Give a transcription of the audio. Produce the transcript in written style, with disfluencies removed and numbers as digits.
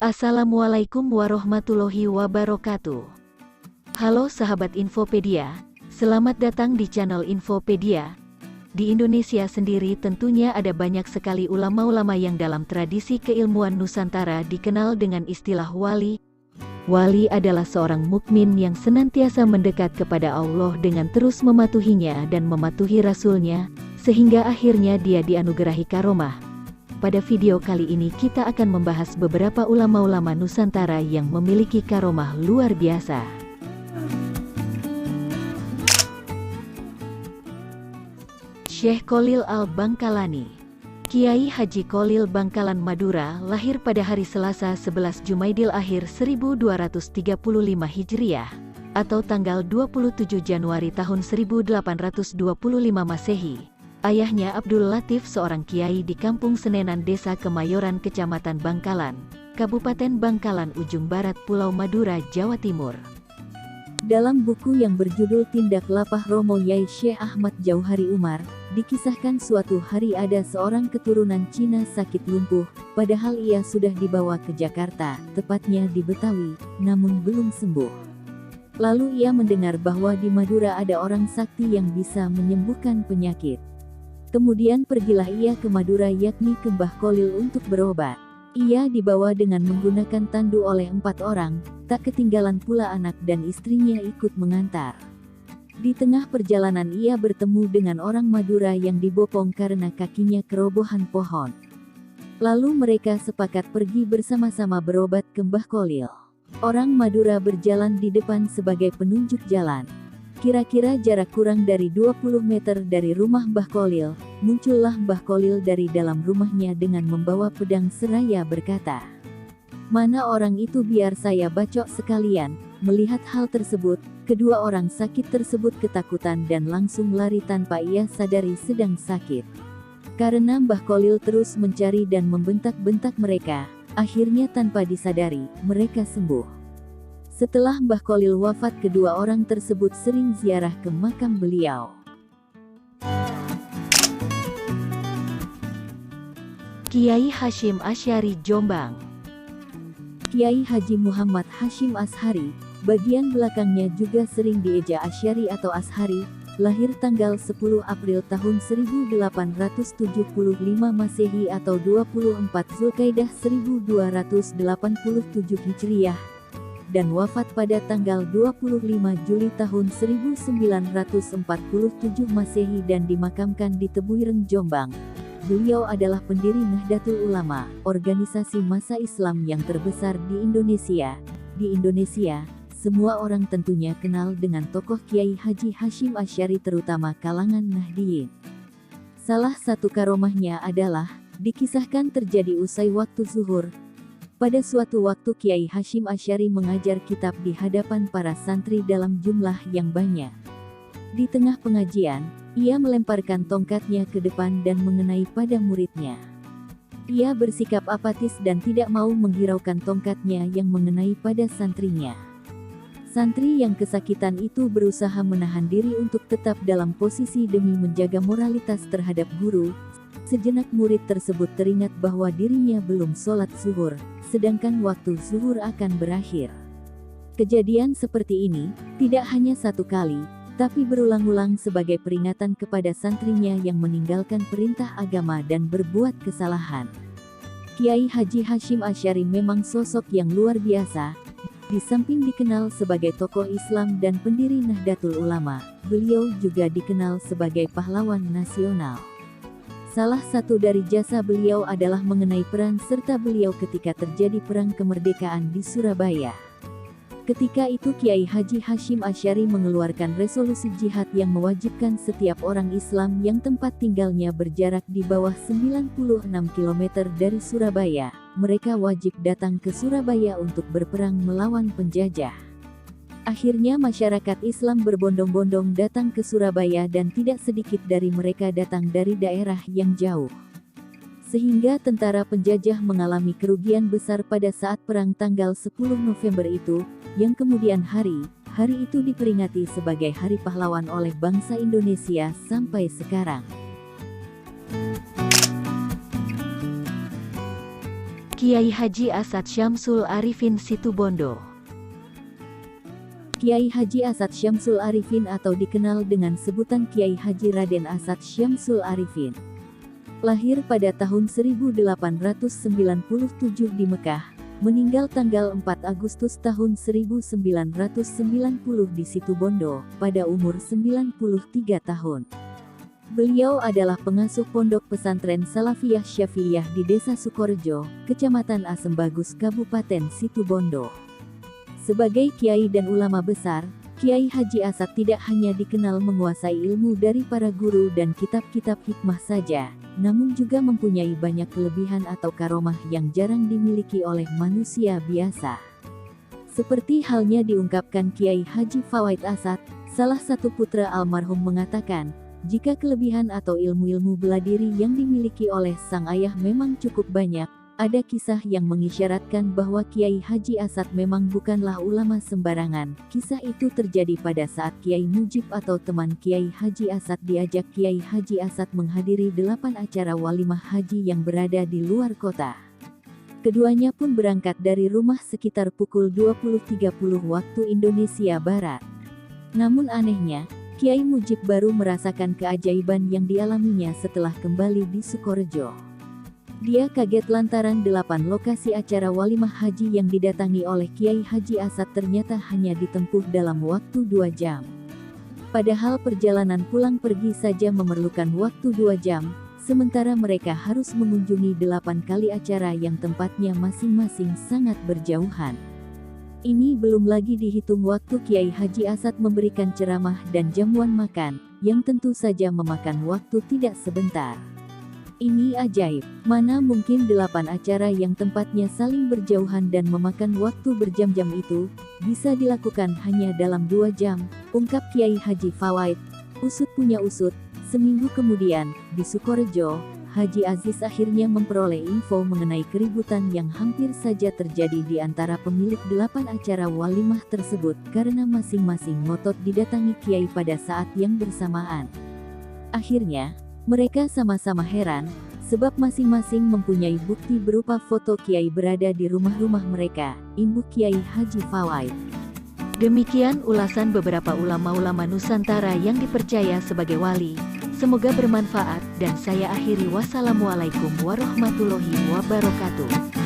Assalamualaikum warahmatullahi wabarakatuh. Halo sahabat Infopedia, selamat datang di channel Infopedia. Di Indonesia sendiri tentunya ada banyak sekali ulama-ulama yang dalam tradisi keilmuan Nusantara dikenal dengan istilah wali. Wali adalah seorang mukmin yang senantiasa mendekat kepada Allah dengan terus mematuhinya dan mematuhi Rasul-Nya, sehingga akhirnya dia dianugerahi karomah. Pada video kali ini kita akan membahas beberapa ulama-ulama Nusantara yang memiliki karomah luar biasa. Syekh Cholil Al-Bangkalani. Kiai Haji Cholil Bangkalan Madura lahir pada hari Selasa 11 Jumaidil Akhir 1235 Hijriah atau tanggal 27 Januari tahun 1825 Masehi. Ayahnya Abdul Latif seorang kiai di Kampung Senenan Desa Kemayoran Kecamatan Bangkalan, Kabupaten Bangkalan Ujung Barat Pulau Madura, Jawa Timur. Dalam buku yang berjudul Tindak Lapah Romo Yai Syekh Ahmad Jauhari Umar, dikisahkan suatu hari ada seorang keturunan Cina sakit lumpuh, padahal ia sudah dibawa ke Jakarta, tepatnya di Betawi, namun belum sembuh. Lalu ia mendengar bahwa di Madura ada orang sakti yang bisa menyembuhkan penyakit. Kemudian pergilah ia ke Madura yakni ke Mbah Cholil untuk berobat. Ia dibawa dengan menggunakan tandu oleh 4 orang, tak ketinggalan pula anak dan istrinya ikut mengantar. Di tengah perjalanan ia bertemu dengan orang Madura yang dibopong karena kakinya kerobohan pohon. Lalu mereka sepakat pergi bersama-sama berobat ke Mbah Cholil. Orang Madura berjalan di depan sebagai penunjuk jalan. Kira-kira jarak kurang dari 20 meter dari rumah Mbah Cholil, muncullah Mbah Cholil dari dalam rumahnya dengan membawa pedang seraya berkata, "Mana orang itu biar saya bacok sekalian." Melihat hal tersebut, kedua orang sakit tersebut ketakutan dan langsung lari tanpa ia sadari sedang sakit. Karena Mbah Cholil terus mencari dan membentak-bentak mereka, akhirnya tanpa disadari, mereka sembuh. Setelah Mbah Cholil wafat, kedua orang tersebut sering ziarah ke makam beliau. Kiai Hashim Asy'ari Jombang. Kiai Haji Muhammad Hashim Ash'ari, bagian belakangnya juga sering dieja Asy'ari atau Ash'ari, lahir tanggal 10 April tahun 1875 Masehi atau 24 Zulkaidah 1287 Hijriah, dan wafat pada tanggal 25 Juli tahun 1947 Masehi dan dimakamkan di Tebuireng, Jombang. Beliau adalah pendiri Nahdlatul Ulama, organisasi massa Islam yang terbesar di Indonesia. Di Indonesia, semua orang tentunya kenal dengan tokoh Kiai Haji Hashim Asy'ari terutama kalangan Nahdiyin. Salah satu karomahnya adalah, dikisahkan terjadi usai waktu zuhur. Pada suatu waktu Kiai Hashim Asy'ari mengajar kitab di hadapan para santri dalam jumlah yang banyak. Di tengah pengajian, ia melemparkan tongkatnya ke depan dan mengenai pada muridnya. Ia bersikap apatis dan tidak mau menghiraukan tongkatnya yang mengenai pada santrinya. Santri yang kesakitan itu berusaha menahan diri untuk tetap dalam posisi demi menjaga moralitas terhadap guru. Sejenak murid tersebut teringat bahwa dirinya belum sholat zuhur, sedangkan waktu zuhur akan berakhir. Kejadian seperti ini, tidak hanya satu kali, tapi berulang-ulang sebagai peringatan kepada santrinya yang meninggalkan perintah agama dan berbuat kesalahan. Kiai Haji Hashim Asy'ari memang sosok yang luar biasa. Di samping dikenal sebagai tokoh Islam dan pendiri Nahdlatul Ulama, beliau juga dikenal sebagai pahlawan nasional. Salah satu dari jasa beliau adalah mengenai peran serta beliau ketika terjadi Perang Kemerdekaan di Surabaya. Ketika itu Kiai Haji Hashim Asy'ari mengeluarkan resolusi jihad yang mewajibkan setiap orang Islam yang tempat tinggalnya berjarak di bawah 96 km dari Surabaya, mereka wajib datang ke Surabaya untuk berperang melawan penjajah. Akhirnya masyarakat Islam berbondong-bondong datang ke Surabaya dan tidak sedikit dari mereka datang dari daerah yang jauh. Sehingga tentara penjajah mengalami kerugian besar pada saat perang tanggal 10 November itu, yang kemudian hari itu diperingati sebagai Hari Pahlawan oleh bangsa Indonesia sampai sekarang. Kiai Haji Asad Syamsul Arifin Situbondo. Kiai Haji Asad Syamsul Arifin atau dikenal dengan sebutan Kiai Haji Raden Asad Syamsul Arifin. Lahir pada tahun 1897 di Mekah, meninggal tanggal 4 Agustus tahun 1990 di Situbondo, pada umur 93 tahun. Beliau adalah pengasuh pondok pesantren Salafiyah Syafi'iyah di Desa Sukorejo, Kecamatan Asem Bagus, Kabupaten Situbondo. Sebagai kiai dan ulama besar, Kiai Haji Asad tidak hanya dikenal menguasai ilmu dari para guru dan kitab-kitab hikmah saja, namun juga mempunyai banyak kelebihan atau karomah yang jarang dimiliki oleh manusia biasa. Seperti halnya diungkapkan Kiai Haji Fawaid Asad, salah satu putra almarhum mengatakan, jika kelebihan atau ilmu-ilmu bela diri yang dimiliki oleh sang ayah memang cukup banyak, ada kisah yang mengisyaratkan bahwa Kiai Haji Asad memang bukanlah ulama sembarangan. Kisah itu terjadi pada saat Kiai Mujib atau teman Kiai Haji Asad diajak Kiai Haji Asad menghadiri 8 acara walimah haji yang berada di luar kota. Keduanya pun berangkat dari rumah sekitar pukul 20.30 waktu Indonesia Barat. Namun anehnya, Kiai Mujib baru merasakan keajaiban yang dialaminya setelah kembali di Sukorejo. Dia kaget lantaran 8 lokasi acara walimah haji yang didatangi oleh Kiai Haji Asad ternyata hanya ditempuh dalam waktu 2 jam. Padahal perjalanan pulang pergi saja memerlukan waktu 2 jam, sementara mereka harus mengunjungi 8 kali acara yang tempatnya masing-masing sangat berjauhan. Ini belum lagi dihitung waktu Kiai Haji Asad memberikan ceramah dan jamuan makan, yang tentu saja memakan waktu tidak sebentar. Ini ajaib, mana mungkin 8 acara yang tempatnya saling berjauhan dan memakan waktu berjam-jam itu, bisa dilakukan hanya dalam 2 jam, ungkap Kiai Haji Fawaid. Usut punya usut, seminggu kemudian, di Sukorejo, Haji Aziz akhirnya memperoleh info mengenai keributan yang hampir saja terjadi di antara pemilik 8 acara walimah tersebut karena masing-masing ngotot didatangi Kiai pada saat yang bersamaan. Akhirnya, mereka sama-sama heran, sebab masing-masing mempunyai bukti berupa foto Kiai berada di rumah-rumah mereka, imbuh Kiai Haji Fawaid. Demikian ulasan beberapa ulama-ulama Nusantara yang dipercaya sebagai wali. Semoga bermanfaat dan saya akhiri. Wassalamualaikum warahmatullahi wabarakatuh.